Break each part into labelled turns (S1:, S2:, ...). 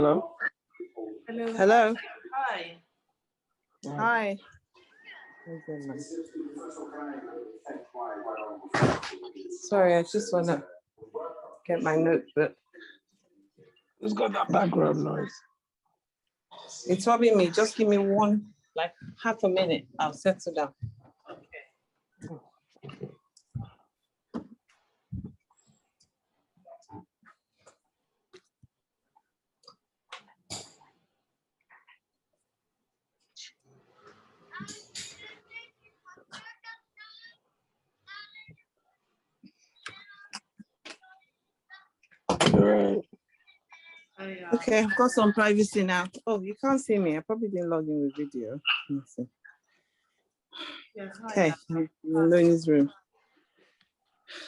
S1: Hello?
S2: Hello.
S3: Hello.
S2: Hi.
S3: Hi. Sorry, I just want to get my notebook.
S1: Who's got that background noise?
S3: It's probably me. Just give me half a minute. I'll settle down.
S2: Okay.
S1: Right.
S3: Okay, I've got some privacy now. Oh, you can't see me. I probably didn't log in with video. Let's see.
S2: Yes, hi.
S3: Okay, I'm in Loni's room.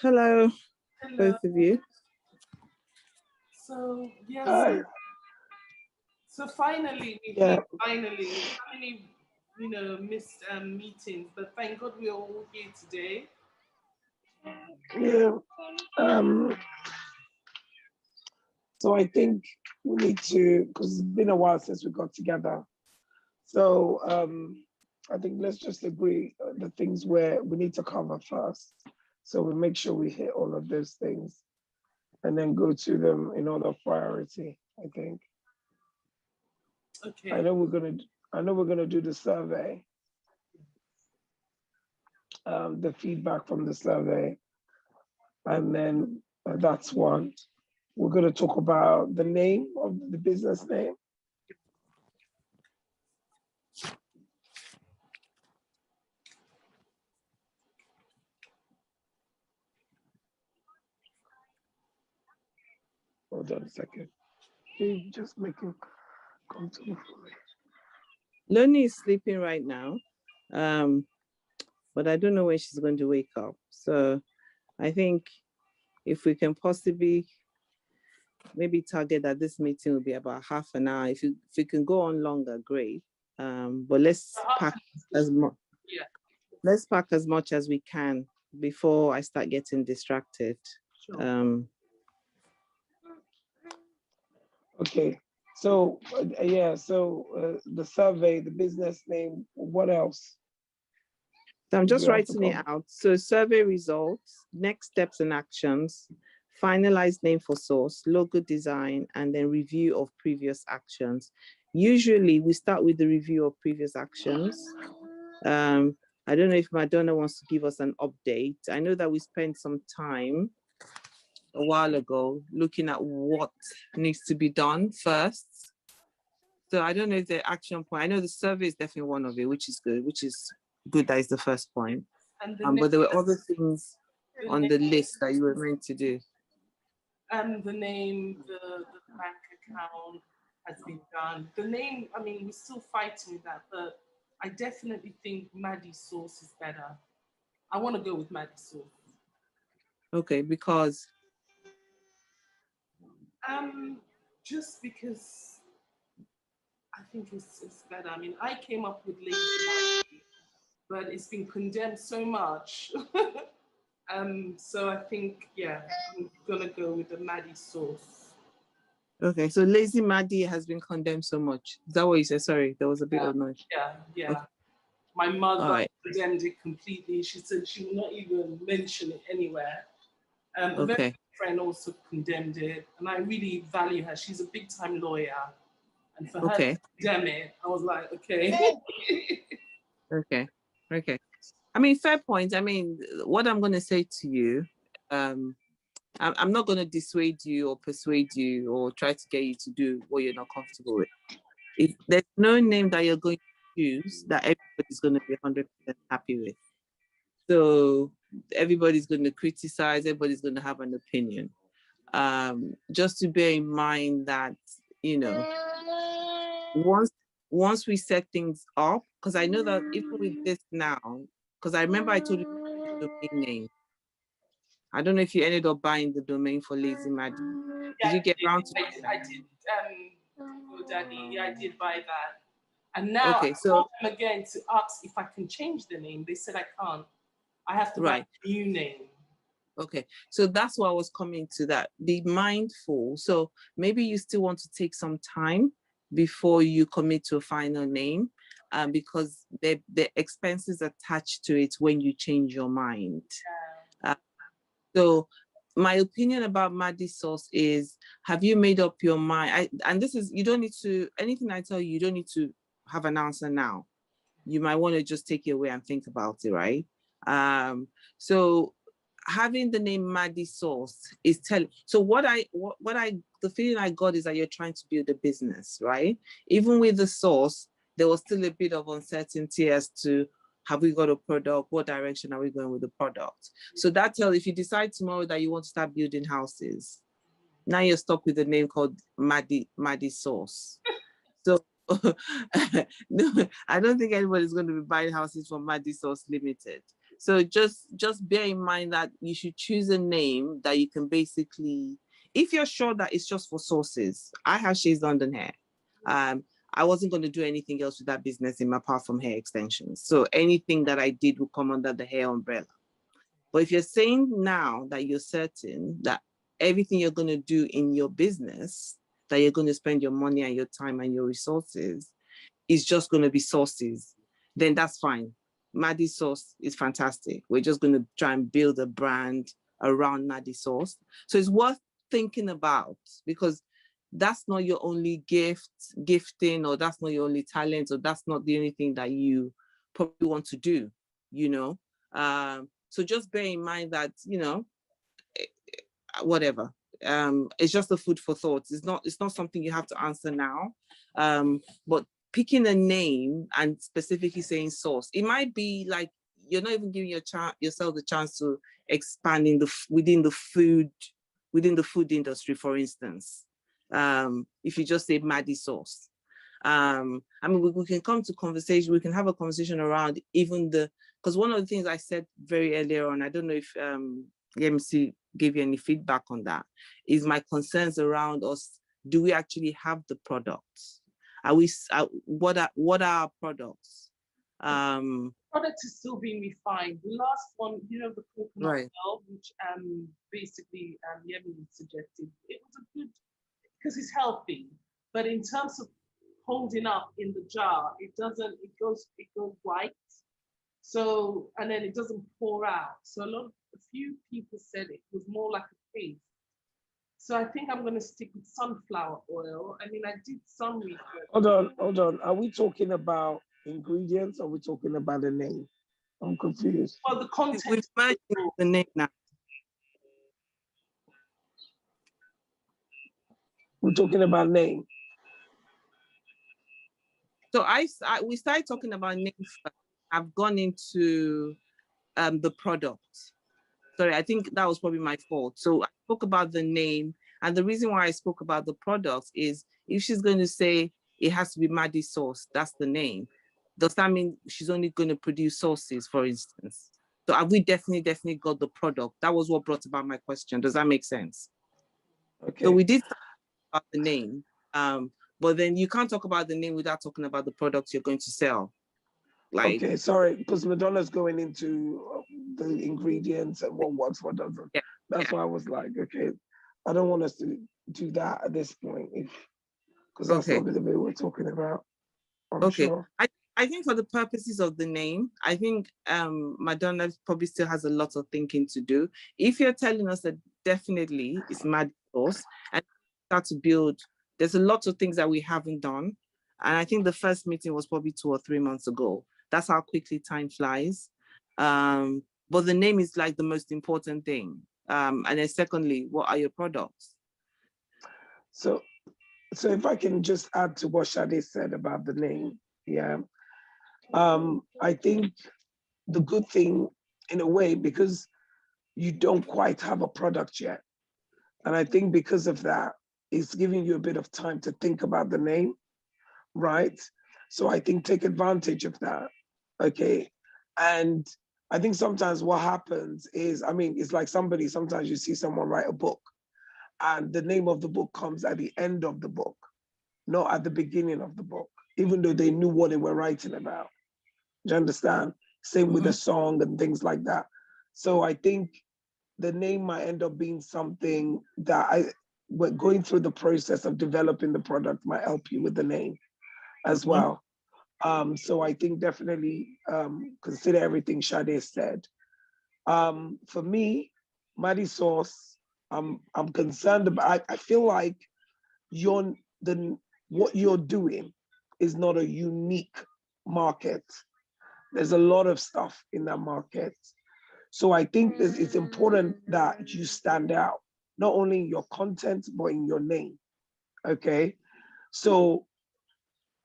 S3: Hello, both of you.
S2: So, yes.
S1: Hi.
S2: So finally, finally, missed meetings, but thank God we're all here today.
S1: Yeah. So I think we need to, because it's been a while since we got together. So I think let's just agree the things where we need to cover first. So we make sure we hit all of those things and then go to them in order of priority, I think.
S2: Okay.
S1: I know we're gonna do the survey. The feedback from the survey. And then that's one. We're going to talk about the name of the business name. Hold on a second. Hey, just making comfortable for me.
S3: Loni is sleeping right now, but I don't know when she's going to wake up. So I think if we can possibly maybe target that this meeting will be about half an hour. If we can go on longer, great. But let's pack as much.
S2: Yeah.
S3: Let's pack as much as we can before I start getting distracted.
S2: Sure.
S1: Okay. So the survey, the business name. What else?
S3: So I'm just writing it out. So survey results, next steps and actions, finalized name for source, logo design, and then review of previous actions. Usually we start with the review of previous actions. I don't know if Madonna wants to give us an update. I know that we spent some time a while ago looking at what needs to be done first. So I don't know if the action point, I know the survey is definitely one of it, which is good, that is the first point. But there were other things on the list that you were meant to do.
S2: The name, the bank account has been done. The name, I mean, we're still fighting with that, but I definitely think Madee's source is better. I want to go with Madee's source.
S3: Okay, because?
S2: Just because I think it's better. I mean, I came up with Lazy Madee, but it's been condemned so much. So I think, yeah, I'm gonna go with the Madee source.
S3: Okay, so Lazy Madee has been condemned so much. Is that what you said? Sorry, there was a bit of noise.
S2: Yeah.
S3: Okay.
S2: My mother condemned it completely. She said she will not even mention it anywhere. A very good friend also condemned it, and I really value her. She's a big-time lawyer, and for her to condemn it, I was like, okay.
S3: Okay. I mean, fair point. I mean, what I'm going to say to you, I'm not going to dissuade you or persuade you or try to get you to do what you're not comfortable with. There's no name that you're going to choose that everybody's going to be 100% happy with. So everybody's going to criticize, everybody's going to have an opinion. Just to bear in mind that, once we set things up, because I know that even with this now, because I remember I told you the domain name. I don't know if you ended up buying the domain for Lazy Madee. Did you get around to it?
S2: I did. Daddy, I did buy that. And now I told them again to ask if I can change the name. They said I can't. I have to buy a new name.
S3: Okay, so that's what I was coming to, that be mindful. So maybe you still want to take some time before you commit to a final name, because the expenses attached to it when you change your mind. So my opinion about Madee Sauce is, have you made up your mind? And this is, you don't need to, anything I tell you, you don't need to have an answer now. You might want to just take it away and think about it, right? So having the name Madee Sauce is telling. So the feeling I got is that you're trying to build a business, right? Even with the sauce, there was still a bit of uncertainty as to, have we got a product? What direction are we going with the product? So that tells, if you decide tomorrow that you want to start building houses, now you're stuck with a name called Madee Sauce. So no, I don't think anybody's going to be buying houses from Madee Sauce Limited. So just bear in mind that you should choose a name that you can basically, if you're sure that it's just for sauces. I have Shades London Hair. I wasn't going to do anything else with that business apart from hair extensions. So anything that I did would come under the hair umbrella. But if you're saying now that you're certain that everything you're going to do in your business, that you're going to spend your money and your time and your resources, is just going to be sauces, then that's fine. Madee Sauce is fantastic. We're just going to try and build a brand around Madee Sauce. So it's worth thinking about, because that's not your only gifting, or that's not your only talent, or that's not the only thing that you probably want to do, you know? So just bear in mind that, you know, whatever. It's just a food for thought. It's not something you have to answer now. But picking a name and specifically saying sauce, it might be like you're not even giving yourself the chance to expand within the food industry, for instance. If you just say Madee Sauce. I mean, we can come to conversation, we can have a conversation around even because one of the things I said very earlier on, I don't know if MC gave you any feedback on that, is my concerns around us. Do we actually have the products? What are our products?
S2: Product is still being refined. The last one, you know, the coconut
S3: Right.
S2: milk, which basically Yemi suggested, it was a good, because it's healthy, but in terms of holding up in the jar, it goes white. So, and then it doesn't pour out. So a few people said it was more like a paste. So I think I'm going to stick with sunflower oil. I mean, I did some research.
S1: Hold on. Are we talking about ingredients, or are we talking about the name? I'm confused.
S2: Well, the content.
S3: We've merged the name now.
S1: We're talking about name.
S3: So we started talking about names first. I've gone into the product. Sorry, I think that was probably my fault. So I spoke about the name, and the reason why I spoke about the product is, if she's going to say it has to be Madee Sauce, that's the name. Does that mean she's only going to produce sauces, for instance? So have we definitely got the product? That was what brought about my question. Does that make sense?
S1: Okay.
S3: So we did talk about the name, but then you can't talk about the name without talking about the products you're going to sell. Like,
S1: okay, sorry, because Madonna's going into the ingredients and what works, what doesn't.
S3: Yeah.
S1: That's why I was like, okay, I don't want us to do that at this point, because that's not the bit we're talking about. I'm sure.
S3: I think for the purposes of the name, I think Madonna probably still has a lot of thinking to do. If you're telling us that definitely it's Madee Sauce and start to build, there's a lot of things that we haven't done. And I think the first meeting was probably 2 or 3 months ago. That's how quickly time flies. But the name is like the most important thing. And then secondly, what are your products?
S1: So if I can just add to what Sade said about the name, yeah. I think the good thing, in a way, because you don't quite have a product yet, and I think because of that, it's giving you a bit of time to think about the name, right? So I think take advantage of that, okay? And I think sometimes what happens is, I mean, it's like sometimes you see someone write a book, and the name of the book comes at the end of the book, not at the beginning of the book, even though they knew what they were writing about. Do you understand? Same with the song and things like that. So I think the name might end up being something that we're going through the process of developing the product might help you with the name as well. So I think definitely consider everything Sade said. For me, Madee Sauce, I'm concerned about. I feel like what you're doing is not a unique market. There's a lot of stuff in that market. So I think that it's important that you stand out, not only in your content, but in your name. Okay. So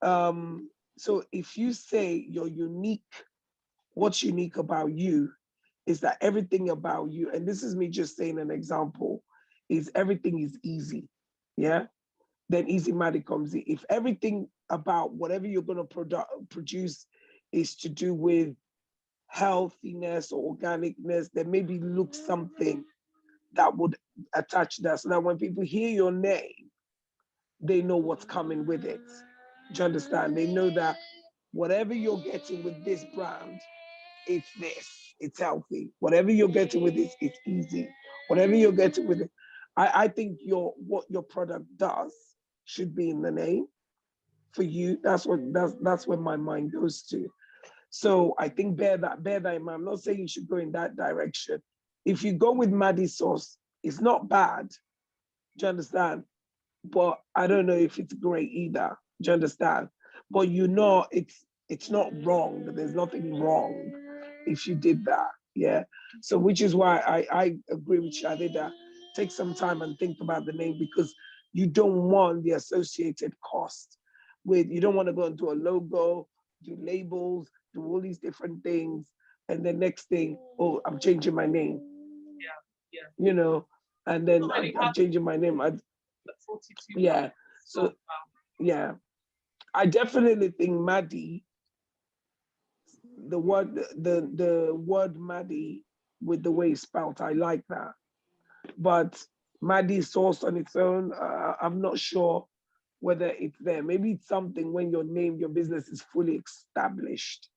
S1: so if you say you're unique, what's unique about you is that everything about you, and this is me just saying an example, is everything is easy. Yeah. Then easy Madee comes in. If everything about whatever you're going to produce is to do with healthiness or organicness, then maybe look something that would attach that, so that when people hear your name, they know what's coming with it. Do you understand? They know that whatever you're getting with this brand, it's this, it's healthy. Whatever you're getting with this, it's easy. Whatever you're getting with it, I think what your product does should be in the name for you. That's where my mind goes to. So I think bear that in mind. I'm not saying you should go in that direction. If you go with Madee Sauce, it's not bad. Do you understand? But I don't know if it's great either. Do you understand? But you know it's not wrong. There's nothing wrong if you did that. Yeah. So which is why I agree with Sade that take some time and think about the name, because you don't want the associated cost with, you don't want to go into a logo, do labels, do all these different things. And the next thing, oh, I'm changing my name.
S2: Yeah.
S1: You know, and then I'm changing my name.
S2: 42.
S1: Yeah. So yeah, I definitely think Madee, the word Madee with the way it's spelled, I like that. But Madee Sauce on its own, I'm not sure whether it's there. Maybe it's something when your name, your business is fully established.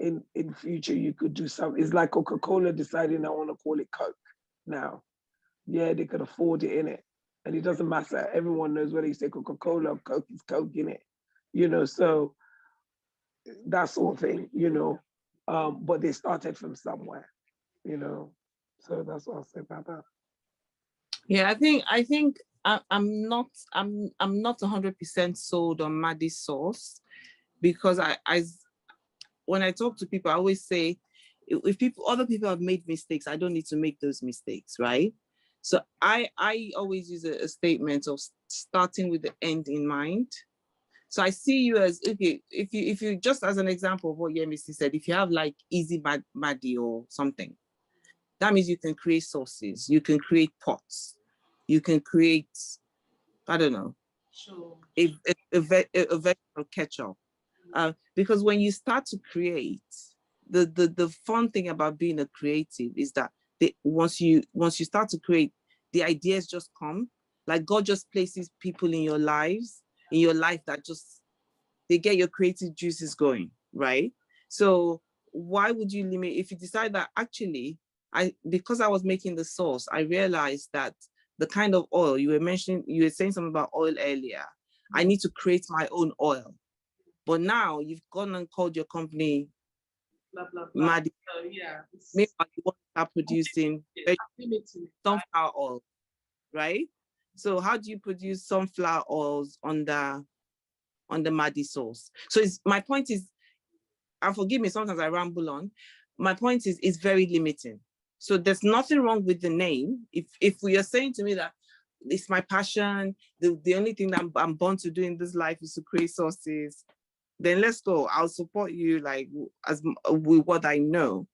S1: In future, you could do something. It's like Coca-Cola deciding I want to call it Coke now. Yeah, they could afford it in it. And it doesn't matter. Everyone knows whether you say Coca-Cola or Coke is Coke in it. You know, so that sort of thing, you know. But they started from somewhere, you know. So that's what I'll say about that.
S3: Yeah, I think I'm not 100% sold on Madee Sauce, because I when I talk to people, I always say, if other people have made mistakes, I don't need to make those mistakes, right? So I always use a statement of starting with the end in mind. So I see you as, okay, if you just as an example of what Yemisi said, if you have like easy Madee or something, that means you can create sauces, you can create pots, you can create, I don't know,
S2: Sure.
S3: a vegetable ketchup. Because when you start to create, the fun thing about being a creative is that once you start to create, the ideas just come. Like God just places people in your life that just, they get your creative juices going, right? So why would you limit? If you decide that actually, because I was making the sauce, I realized that the kind of oil you were saying something about oil earlier. I need to create my own oil. But now you've gone and called your company
S2: blah blah blah.
S3: Madee.
S2: Yeah.
S3: Maybe you want to start producing sunflower oil, right? So how do you produce sunflower oils on the Madee Sauce? So my point is, and forgive me, sometimes I ramble on. My point is, it's very limiting. So there's nothing wrong with the name. If we are saying to me that it's my passion, the only thing that I'm born to do in this life is to create sauces, then let's go. I'll support you like as with what I know.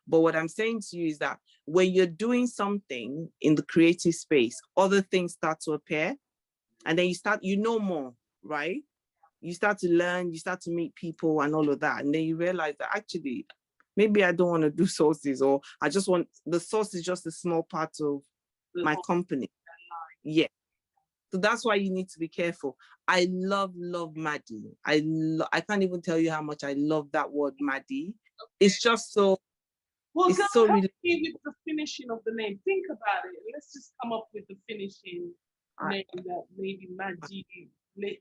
S3: But what I'm saying to you is that when you're doing something in the creative space, other things start to appear, and then you know more, right? You start to learn, you start to meet people and all of that. And then you realize that actually, maybe I don't want to do sauces, or I just want, the sauce is just a small part of my company. Yeah. So that's why you need to be careful. I love Madee. I can't even tell you how much I love that word Madee. It's just so,
S2: Well,
S3: it's
S2: girl,
S3: so
S2: help
S3: really.
S2: me with the finishing of the name. Think about it. Let's just come up with the finishing name that maybe Madee,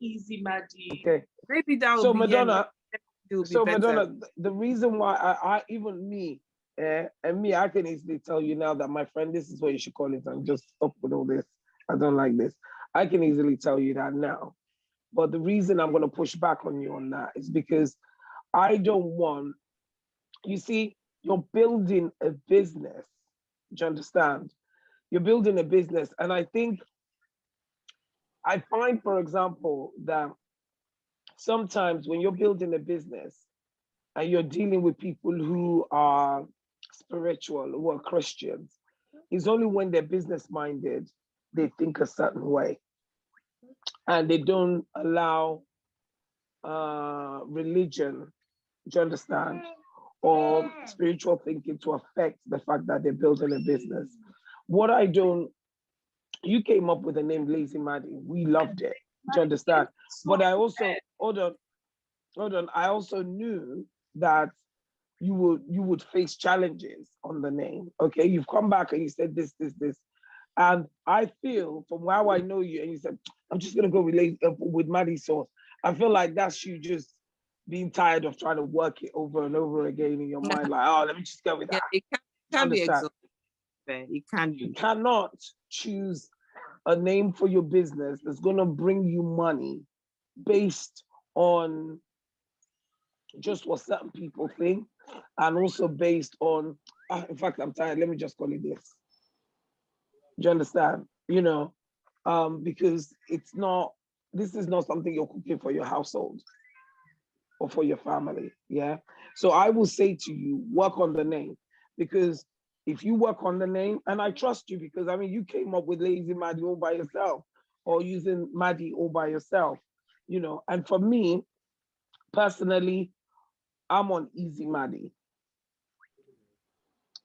S2: easy Madee.
S1: Okay.
S3: Maybe that
S1: So
S3: would be
S1: Madonna,
S3: it will be
S1: so
S3: better.
S1: Madonna, the reason why I even me, and me, I can easily tell you now that my friend, this is what you should call it, and just stop with all this. I don't like this. I can easily tell you that now. But the reason I'm going to push back on you on that is because I don't want, you see, you're building a business. Do you understand? You're building a business. And I think, I find, for example, that sometimes when you're building a business and you're dealing with people who are spiritual, who are Christians, it's only when they're business minded, they think a certain way. And they don't allow religion, do you understand, or spiritual thinking to affect the fact that they're building a business. What I don't, you came up with the name Lazy Madee. We loved it. Do you understand? But I also, hold on. I also knew that you would face challenges on the name. Okay, you've come back and you said this. And I feel from how I know you, and you said, I'm just gonna go with Madee sauce. I feel like that's you just being tired of trying to work it over and over again in your mind. Like, oh, let me just go with that.
S3: It can be exhausting. It can be.
S1: You cannot choose a name for your business that's gonna bring you money based on just what certain people think, and also based on, in fact, I'm tired, let me just call it this. Do you understand? Because this is not something you're cooking for your household or for your family. Yeah. So I will say to you, work on the name, because if you work on the name, and I trust you, because I mean, you came up with Lazy Madee all by yourself, or using Madee all by yourself, and for me personally, I'm on Easy Madee.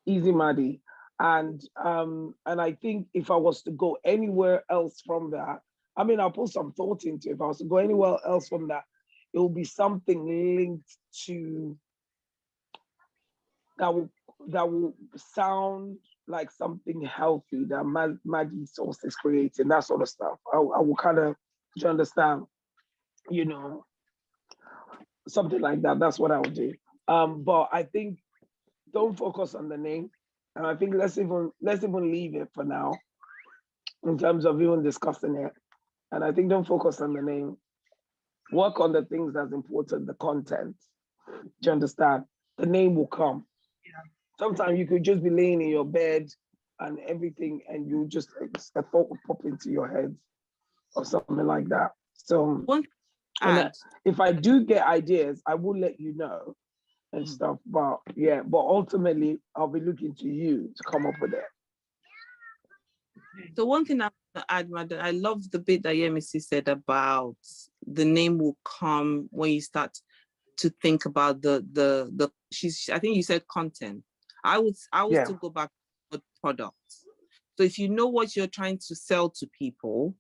S1: Easy Madee. And I think if I was to go anywhere else from that, I mean, I'll put some thought into it. If I was to go anywhere else from that, it will be something linked to that will sound like something healthy that Madee sauce is creating, that sort of stuff. I will kind of, do you understand? Something like that. That's what I would do. But I think don't focus on the name. And I think let's even leave it for now in terms of even discussing it. And I think don't focus on the name. Work on the things that's important, the content. Do you understand? The name will come.
S2: Yeah.
S1: Sometimes you could just be laying in your bed and everything, and you just, a thought will pop into your head or something like that. So if I do get ideas, I will let you know and stuff. But yeah, but ultimately, I'll be looking to you to come up with it.
S3: So one thing I want to add, Madam, I love the bit that Yemisi said about the name will come when you start to think about I think you said content. I would still go back to products. So if you know what you're trying to sell to people,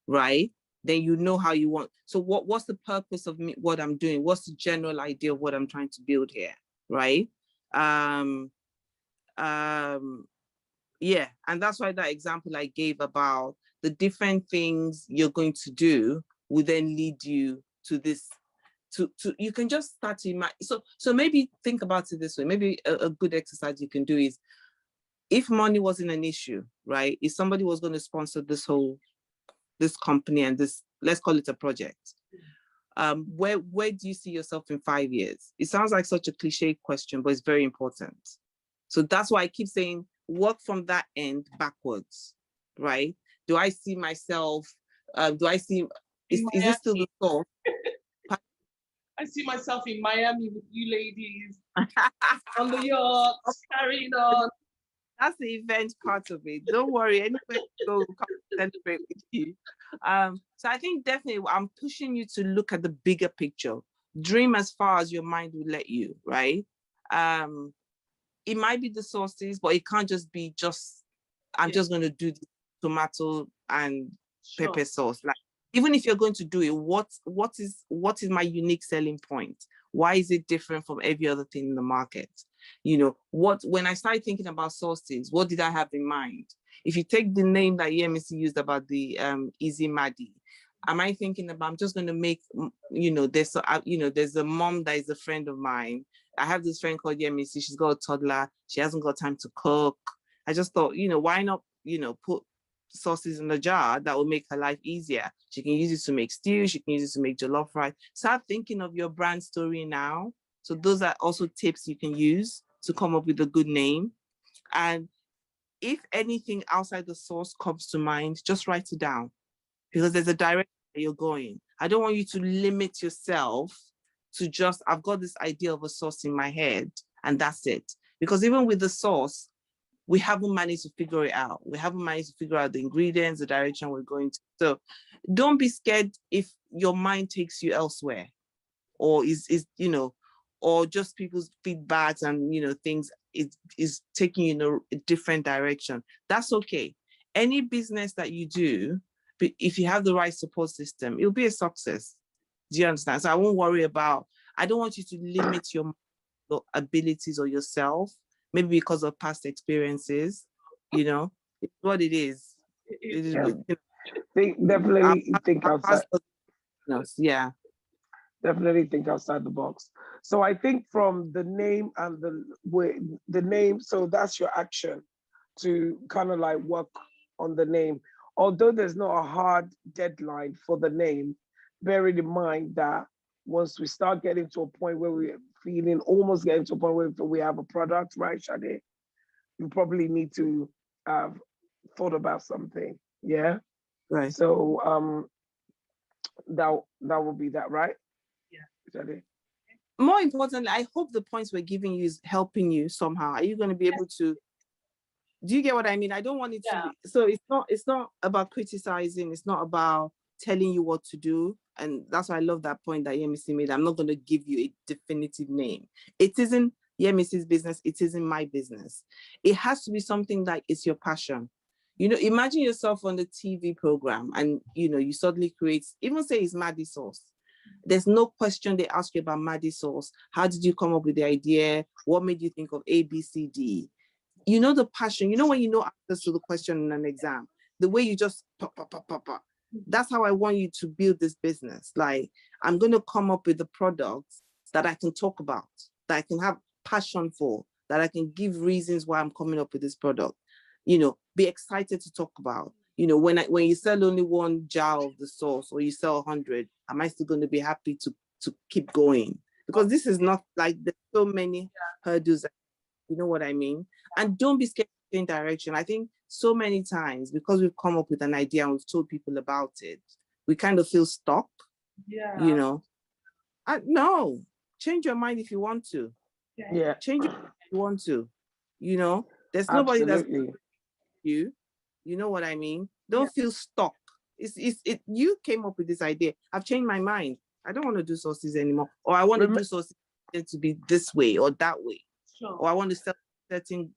S3: right, then you know how you want. So what's the purpose of what I'm doing? What's the general idea of what I'm trying to build here, right? Yeah, and that's why that example I gave about the different things you're going to do will then lead you to this. You can just start to imagine. So maybe think about it this way. Maybe a good exercise you can do is, if money wasn't an issue, right? If somebody was going to sponsor this company and this, let's call it a project, where do you see yourself in 5 years? It sounds like such a cliche question, but it's very important. So that's why I keep saying, work from that end backwards, right? Do I see myself, is this still the thought?
S2: I see myself in Miami with you ladies on the yacht, carrying on.
S3: That's the event part of it. Don't worry, anywhere you go, we'll come celebrate with you. So I think definitely I'm pushing you to look at the bigger picture. Dream as far as your mind will let you, right? It might be the sources, but it can't just be I'm just going to do the tomato and pepper sauce. Like, even if you're going to do it, what is my unique selling point? Why is it different from every other thing in the market? You know, when I started thinking about sources, what did I have in mind? If you take the name that EMC used about the Easy Madee, am I thinking about, I'm just going to make, there's a mom that is a friend of mine. I have this friend called Yemisi. She's got a toddler. She hasn't got time to cook. I just thought, why not, put sauces in a jar that will make her life easier. She can use it to make stew. She can use it to make jollof rice. Start thinking of your brand story now. So those are also tips you can use to come up with a good name. And if anything outside the sauce comes to mind, just write it down, because there's a direction that you're going. I don't want you to limit yourself to just, I've got this idea of a sauce in my head and that's it. Because even with the sauce, we haven't managed to figure it out. We haven't managed to figure out the ingredients, the direction we're going to. So don't be scared if your mind takes you elsewhere, or or just people's feedbacks and things is taking you in a different direction. That's okay. Any business that you do, if you have the right support system, it'll be a success. Do you understand? So I won't worry about, I don't want you to limit your abilities or yourself, maybe because of past experiences. It's what it is. It is.
S1: Definitely think outside.
S3: Yeah.
S1: Definitely think outside the box. So I think from the name and the name, so that's your action to kind of like work on the name. Although there's not a hard deadline for the name, bearing in mind that once we start getting to a point where we're almost getting to a point where we have a product, right, Shade? You probably need to have thought about something, yeah?
S3: Right.
S1: So that will be that, right?
S3: More importantly, I hope the points we're giving you is helping you somehow. Are you going to be able to, do you get what I mean? I don't want it to be, so it's not about criticizing. It's not about telling you what to do. And that's why I love that point that Yemisi made. I'm not going to give you a definitive name. It isn't Yemisi's business. It isn't my business. It has to be something that is your passion. Imagine yourself on the TV program and, you suddenly create, even say it's Madee sauce. There's no question they ask you about Madee sauce. How did you come up with the idea? What made you think of A, B, C, D? The passion, when you know answers to the question in an exam, the way you just pop. That's how I want you to build this business. Like, I'm going to come up with the products that I can talk about, that I can have passion for, that I can give reasons why I'm coming up with this product. Be excited to talk about. When you sell only one jar of the sauce or you sell 100, am I still going to be happy to keep going? Because this is not like, there's so many hurdles, you know what I mean? And don't be scared to change direction. I think so many times, because we've come up with an idea and we've told people about it, we kind of feel stuck.
S2: Yeah.
S3: No, change your mind if you want to.
S1: Yeah.
S3: Change it if you want to. There's
S1: Absolutely.
S3: nobody that's you. You know what I mean? Don't feel stuck. You came up with this idea. I've changed my mind. I don't want to do sauces anymore. Or I want to do sauces to be this way or that way.
S2: Sure.
S3: Or I want to sell to a certain,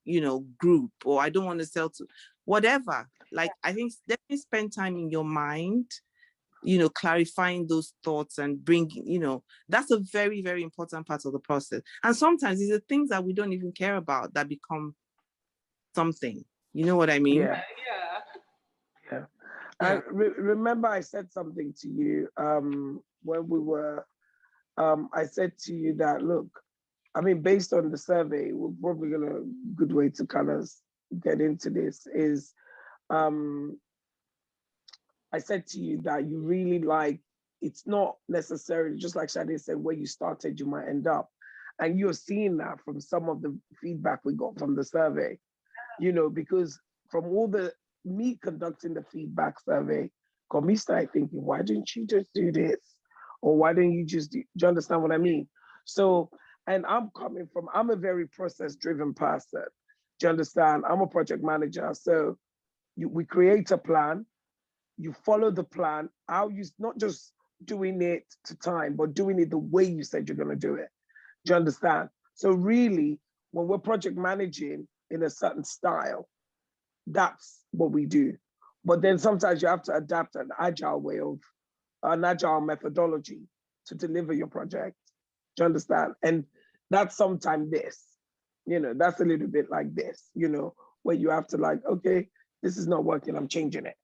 S3: group, or I don't want to sell to whatever. Like, I think definitely spend time in your mind, clarifying those thoughts and bringing, that's a very, very important part of the process. And sometimes these are things that we don't even care about that become something. You know what I mean?
S1: Yeah. And remember, I said something to you when we were. I said to you that, look, I mean, based on the survey, we're probably gonna good way to kind of get into this is. I said to you that you really like. It's not necessarily just like Shade said, where you started, you might end up, and you're seeing that from some of the feedback we got from the survey. Because from all me conducting the feedback survey, got me started thinking, why didn't you just do this? Or why don't you just do you understand what I mean? So, and I'm a very process-driven person. Do you understand? I'm a project manager. So we create a plan, you follow the plan, how you not just doing it to time, but doing it the way you said you're gonna do it. Do you understand? So really, when we're project managing in a certain style, that's what we do. But then sometimes you have to adapt an agile methodology to deliver your project. Do you understand? And that's sometimes this. You know, that's a little bit like this, you know, where you have to like, okay, this is not working, I'm changing it.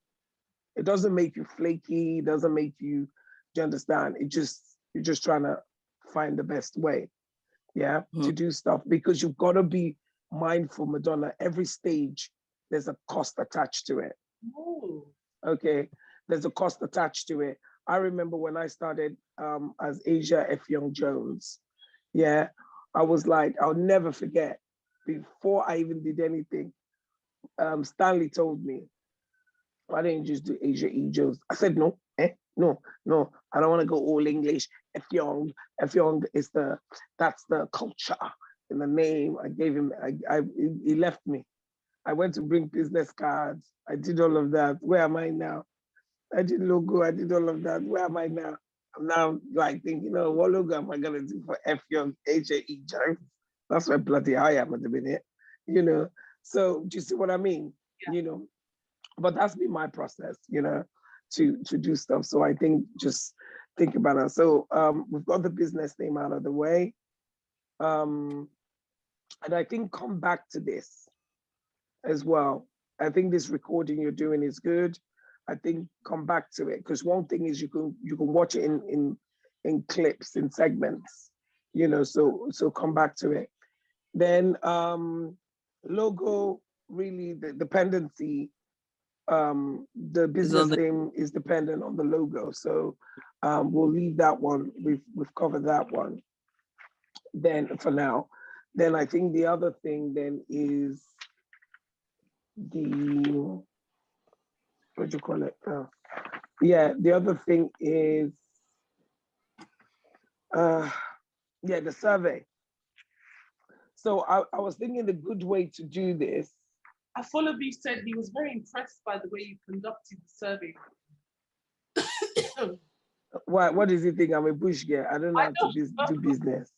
S1: It doesn't make you flaky, it doesn't make you, do you understand? You're just trying to find the best way, yeah, to do stuff, because you've got to be mindful, Madonna, every stage, there's a cost attached to it.
S2: Oh.
S1: Okay, there's a cost attached to it. I remember when I started as Asia F. Young Jones, yeah, I was like, I'll never forget, before I even did anything, Stanley told me, why didn't you just do Asia E. Jones? I said, no, no, I don't want to go all English. F. Young is that's the culture in the name. I gave him, he left me. I went to bring business cards. I did all of that. Where am I now? I did logo, I did all of that. Where am I now? I'm now like thinking, oh, what logo am I gonna do for F. Young, H.A.E. Jones? That's why bloody I am at the minute, you know? So do you see what I mean?
S2: Yeah.
S1: You know, but that's been my process, you know, to do stuff. So I think just think about it. So we've got the business name out of the way. And I think come back to this as well. I think this recording you're doing is good. I think come back to it, because one thing is you can watch it in clips, in segments, you know, so come back to it. Then logo, really the dependency, the business name is dependent on the logo. So we'll leave that one. We've covered that one then for now. Then I think the other thing then is the, what do you call it? Yeah, the other thing is, yeah, the survey. So I was thinking the good way to do this.
S2: Followup said he was very impressed by the way you conducted the survey.
S1: What does he think? I'm a bush girl. I don't know how to do business.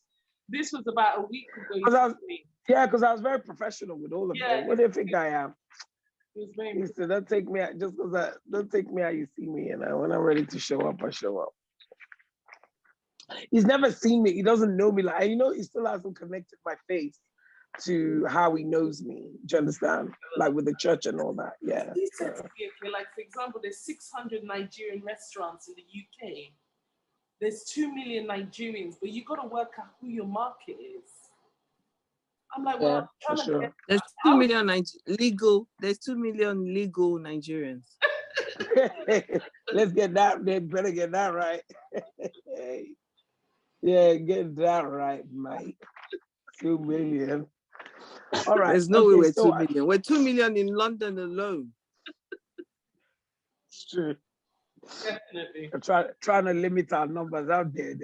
S2: This was about a week ago.
S1: Yeah, because I was very professional with all of them. What do you think I am? He said, don't take me just because don't take me how you see me. And when I'm ready to show up, I show up. He's never seen me. He doesn't know me. Like, you know, he still hasn't connected my face to how he knows me. Do you understand? Like with the church and all that. Yeah.
S2: He said to me, okay, like for example, there's 600 Nigerian restaurants in the UK. There's 2 million Nigerians, but you got to work out who your market is. I'm like, well,
S1: yeah, for sure.
S3: There's 2 million legal. There's 2 million legal Nigerians.
S1: Let's get that. They better get that right. Yeah, get that right, Mike. 2 million. All right.
S3: There's no way we're 2 million. We're 2 million in London alone.
S1: It's true.
S2: Definitely.
S1: Trying to limit our numbers out there.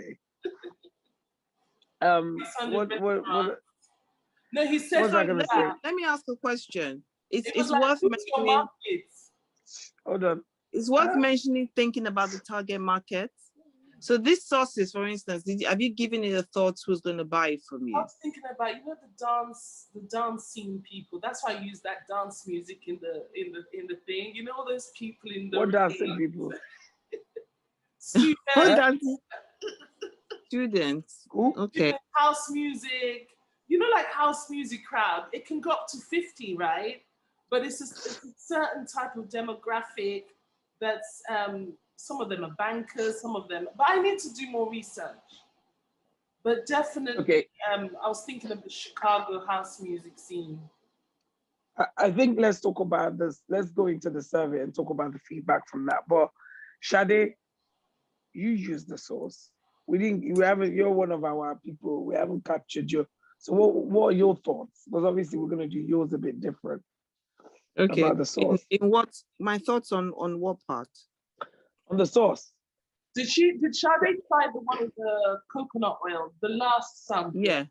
S2: No, he said.
S1: What's I gonna say?
S3: Let me ask a question. It's worth mentioning.
S1: Hold on.
S3: It's worth mentioning. Thinking about the target market. So these sources, for instance, have you given it a thought who's going to buy it from you?
S2: I was thinking about, you know, the dance scene people. That's why I use that dance music in the thing. You know, all those people in the
S1: what dancing people?
S3: Students.
S1: Okay.
S2: House music. You know, like house music crowd. It can go up to 50, right? But it's a certain type of demographic that's some of them are bankers, some of them, but I need to do more research. But definitely, I was thinking of the Chicago house music scene.
S1: I think let's talk about this. Let's go into the survey and talk about the feedback from that. But Sade, you use the source. You're one of our people. We haven't captured you. So what are your thoughts? Because obviously we're going to do yours a bit different.
S3: Okay.
S1: About the source.
S3: In what, my thoughts on what part?
S1: On the source.
S2: Did Sade try the one with the coconut oil, the last sample?
S3: Yeah.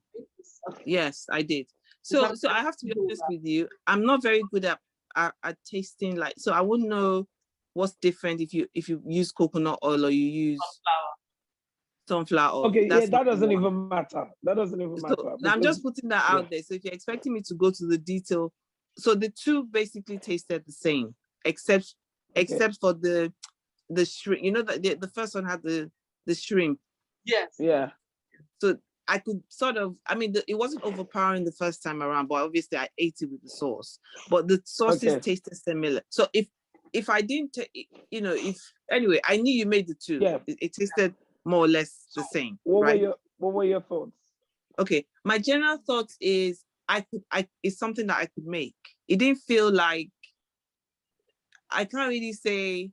S3: Yes, I did. So I have to be honest with you. I'm not very good at tasting, like, so I wouldn't know what's different if you use coconut oil or you use sunflower oil.
S1: Okay, yeah, that doesn't even matter. That doesn't even matter.
S3: I'm just putting that out there. So if you're expecting me to go to the detail, so the two basically tasted the same, except for the shrimp. You know that the first one had the shrimp.
S2: Yes.
S1: Yeah.
S3: So I could sort of, I mean, it wasn't overpowering the first time around, but obviously I ate it with the sauce. But the sauces tasted similar. So if I didn't, anyway, I knew you made the two.
S1: Yeah.
S3: It tasted more or less the same.
S1: What
S3: right?
S1: were your thoughts?
S3: Okay, my general thoughts is it's something that I could make. It didn't feel like, I can't really say.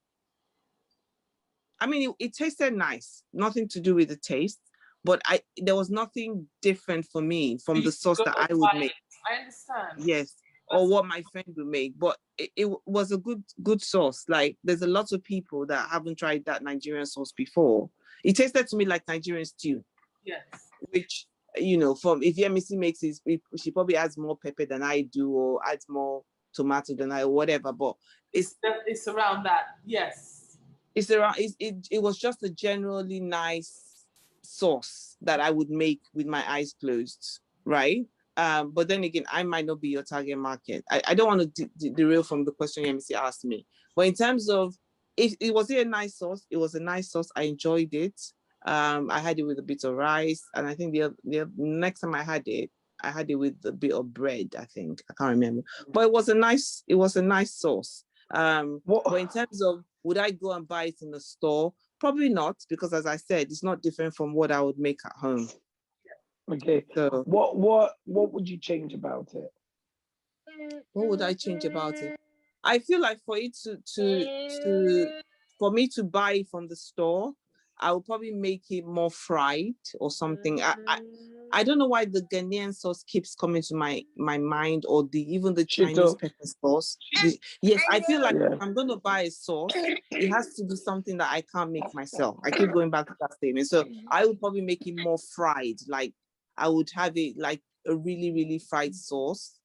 S3: I mean, it tasted nice. Nothing to do with the taste. But there was nothing different for me from the sauce that I would make.
S2: I understand.
S3: Yes, or what my friend would make. But it was a good sauce. Like, there's a lot of people that haven't tried that Nigerian sauce before. It tasted to me like Nigerian stew.
S2: Yes.
S3: Which, from if Yemisi makes it, she probably adds more pepper than I do, or adds more tomato than I, or whatever. But it's
S2: around that. Yes.
S3: It's around. It was just a generally nice sauce that I would make with my eyes closed, right? But then again, I might not be your target market. I don't want to derail from the question MC asked me. But in terms of, it was a nice sauce. It was a nice sauce. I enjoyed it. I had it with a bit of rice, and I think the next time I had it with a bit of bread. I think, I can't remember. But it was a nice sauce. But in terms of, would I go and buy it in the store? Probably not, because as I said, it's not different from what I would make at home.
S1: Okay. So what would you change about it?
S3: What would I change about it? I feel like for it for me to buy it from the store, I would probably make it more fried or something. I don't know why the Ghanaian sauce keeps coming to my mind, or even the Chinese pepper sauce. Yes, I feel like if I'm going to buy a sauce, it has to be something that I can't make myself. I keep going back to that statement. So I would probably make it more fried. Like, I would have it like a really, really fried sauce.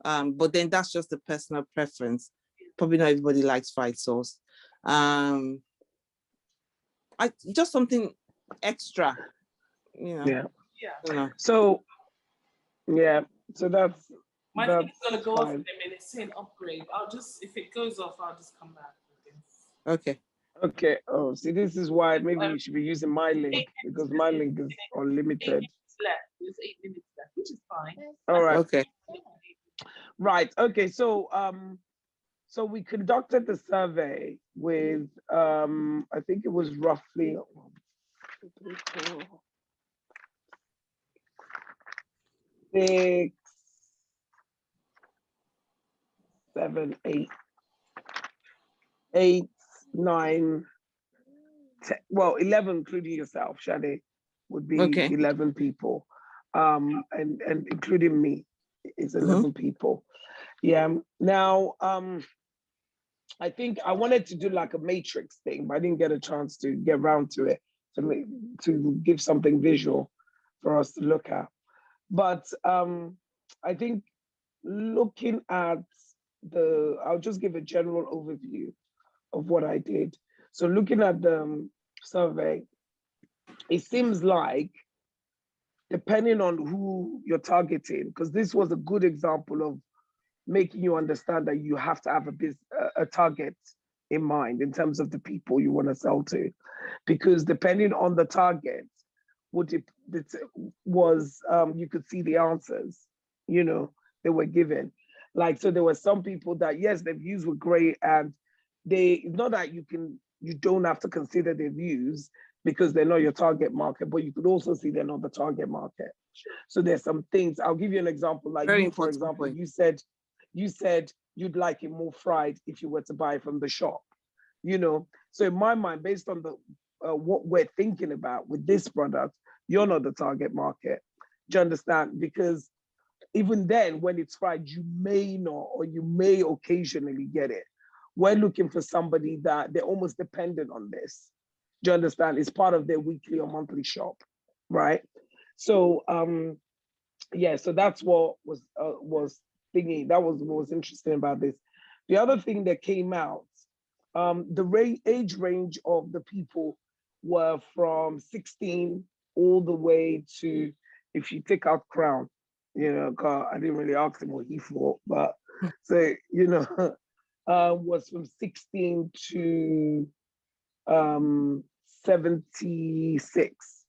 S3: But then that's just a personal preference. Probably not everybody likes fried sauce. Just something extra,
S1: Yeah.
S2: Yeah.
S1: So that's.
S2: My thing is gonna go off in a minute, saying upgrade. If it goes off, I'll just come back with this.
S3: Okay.
S1: Oh, see, this is why maybe you should be using my link, because my link is unlimited.
S2: 8 minutes left. There's 8 minutes left, which is fine.
S1: All right.
S3: Okay.
S1: Right. Okay. So so we conducted the survey with I think it was roughly 6, 7, 8, 9, 10, well, 11, including yourself, Shade, would be 11 people. And including me, it's 11 people. Yeah. Now, I think I wanted to do like a matrix thing, but I didn't get a chance to get around to it, to give something visual for us to look at. But I think looking at I'll just give a general overview of what I did. So looking at the survey, it seems like, depending on who you're targeting, because this was a good example of making you understand that you have to have a target in mind in terms of the people you want to sell to, because depending on the target, you could see the answers, they were given. Like, so there were some people that, yes, their views were great, and it's not that you don't have to consider their views because they're not your target market, but you could also see they're not the target market. So there's some things. I'll give you an example. Like, for example, you said you'd like it more fried if you were to buy from the shop. So in my mind, based on what we're thinking about with this product, you're not the target market. Do you understand? Because even then, when it's fried, you may not, or you may occasionally get it. We're looking for somebody that they're almost dependent on this. Do you understand? It's part of their weekly or monthly shop, right? So so that's what was thinking. That was what was interesting about this. The other thing that came out, the age range of the people were from 16 all the way to, if you take out Crown, I didn't really ask him what he thought, but so, was from 16 to 76.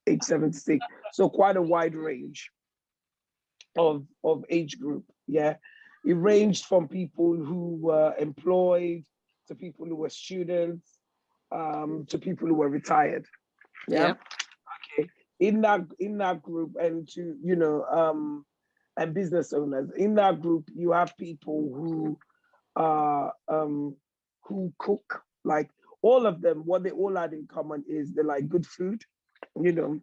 S1: age 76. So quite a wide range of age group. Yeah. It ranged from people who were employed to people who were students, to people who were retired. Yeah. Okay. In that group, and to, you know, and business owners. In that group, you have people who cook. Like all of them, what they all had in common is they like good food, you know,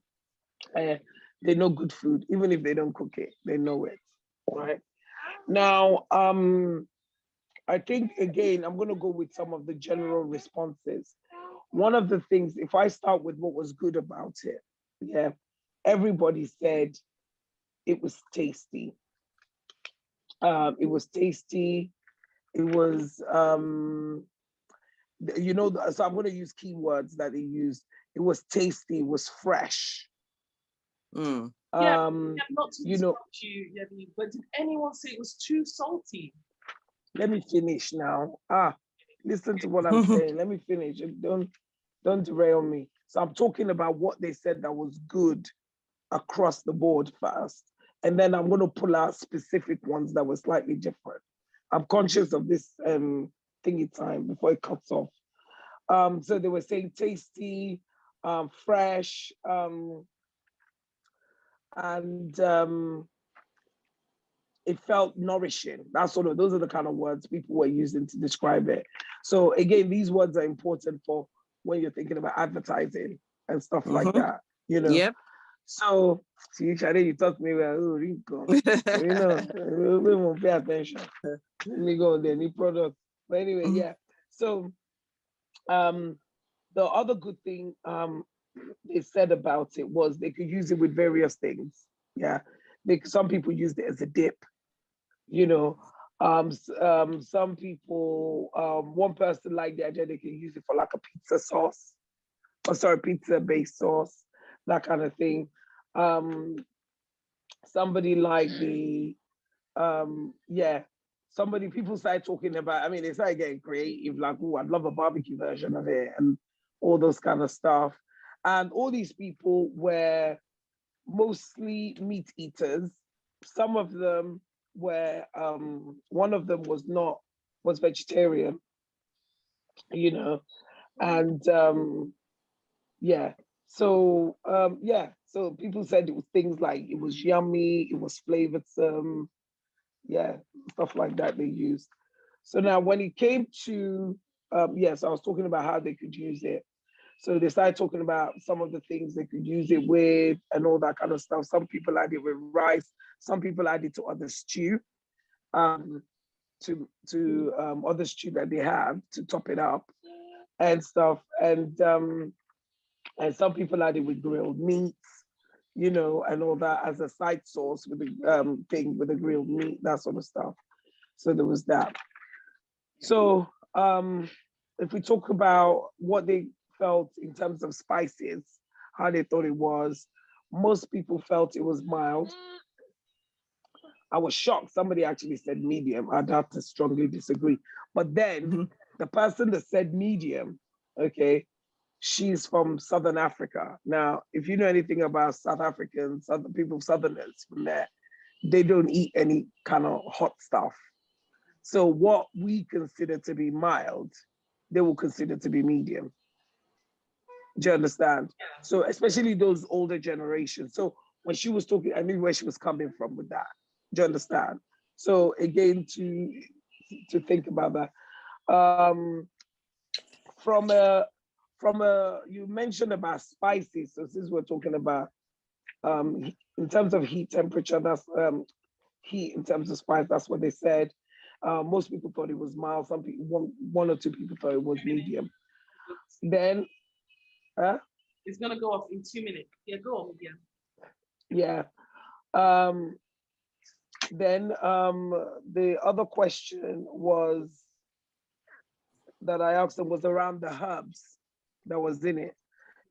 S1: they know good food, even if they don't cook it, they know it, right? Now, I think again, I'm gonna go with some of the general responses. One of the things, if I start with what was good about it, yeah, everybody said it was tasty. It was tasty. It was, you know, so I'm going to use keywords that they used. It was tasty. It was fresh.
S3: Mm.
S2: Yeah, not to
S1: you know,
S2: interrupt you, Yemi, but did anyone say it was too salty?
S1: let me finish now. Listen to what I'm saying. Let me finish. Don't derail me. So I'm talking about what they said that was good across the board first, and then I'm going to pull out specific ones that were slightly different. I'm conscious of this thingy time before it cuts off. So they were saying tasty, fresh, and it felt nourishing. Those are the kind of words people were using to describe it. So again, these words are important for when you're thinking about advertising and stuff like that, you know.
S3: Yep.
S1: So, see, Shade, you taught me well, Rico. You know, we won't pay attention. Let me go there, new product. But anyway, yeah. So, the other good thing they said about it was they could use it with various things. Yeah, some people used it as a dip. You know, some people, one person liked the idea they can use it for like a pizza sauce, or sorry, pizza-based sauce, that kind of thing. Somebody like the, people started talking about, I mean, they started getting creative, like, oh, I'd love a barbecue version of it, and all those kind of stuff. And all these people were mostly meat eaters. Some of them were, one of them was vegetarian, you know, and yeah. So so people said it was things like it was yummy, it was flavorsome, yeah, stuff like that they used. So now when it came to, yes, I was talking about how they could use it. So they started talking about some of the things they could use it with and all that kind of stuff. Some people add it with rice, some people add it to other stew, to other stew that they have to top it up and stuff. And some people add it with grilled meats, you know, and all that as a side sauce with the thing with the grilled meat, that sort of stuff. So there was that. So if we talk about what they felt in terms of spices, how they thought it was, most people felt it was mild. I was shocked. Somebody actually said medium. I'd have to strongly disagree. But then the person that said medium, okay, she's from Southern Africa. Now, if you know anything about South Africans, other people, Southerners from there, they don't eat any kind of hot stuff. So what we consider to be mild, they will consider to be medium. Do you understand? So especially those older generations. So when she was talking, I knew where she was coming from with that. Do you understand? So again, to think about that. From a you mentioned about spices. So since we're talking about in terms of heat temperature, that's heat in terms of spice, that's what they said. Most people thought it was mild. Some people, one or two people thought it was medium. Then,
S2: it's gonna go off in 2 minutes. Yeah, go on again.
S1: Yeah. Then the other question was that I asked them was around the herbs that was in it,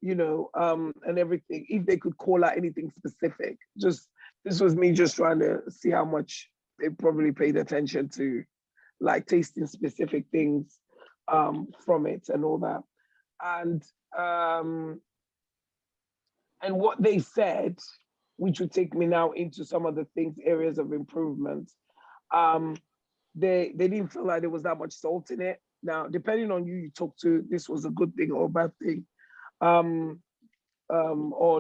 S1: you know, and everything. If they could call out anything specific, just this was me just trying to see how much they probably paid attention to, like tasting specific things from it and all that. And And what they said, which would take me now into some of the things, areas of improvement. They didn't feel like there was that much salt in it. Now, depending on who you talk to, this was a good thing or a bad thing, or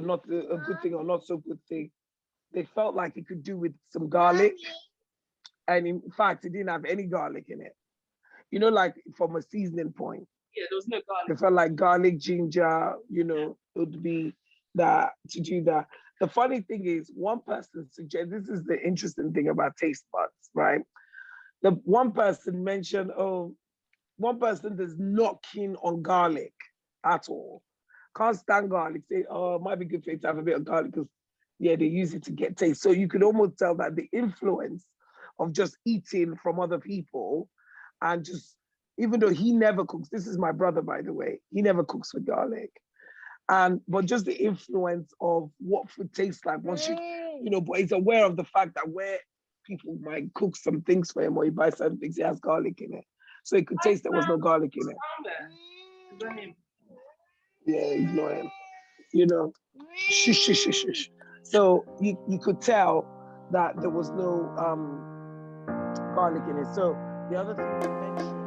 S1: not a good thing or not so good thing. They felt like it could do with some garlic, and in fact, it didn't have any garlic in it. You know, like from a seasoning point.
S2: Yeah, there was no garlic.
S1: They felt like garlic, ginger, you know, it would be that to do that. The funny thing is, one person suggested, this is the interesting thing about taste buds, right? The one person mentioned, oh, one person is not keen on garlic at all. Can't stand garlic. Say, oh, it might be good for you to have a bit of garlic because, yeah, they use it to get taste. So you could almost tell that the influence of just eating from other people and just, even though he never cooks, this is my brother, by the way, he never cooks with garlic. But just the influence of what food tastes like once you know, but he's aware of the fact that where people might cook some things for him or he buys certain things, he has garlic in it. So he could taste there was no garlic in it. Yeah, ignore him. You know, shush, shush, shush, shush. So you could tell that there was no garlic in it. So the other thing they mentioned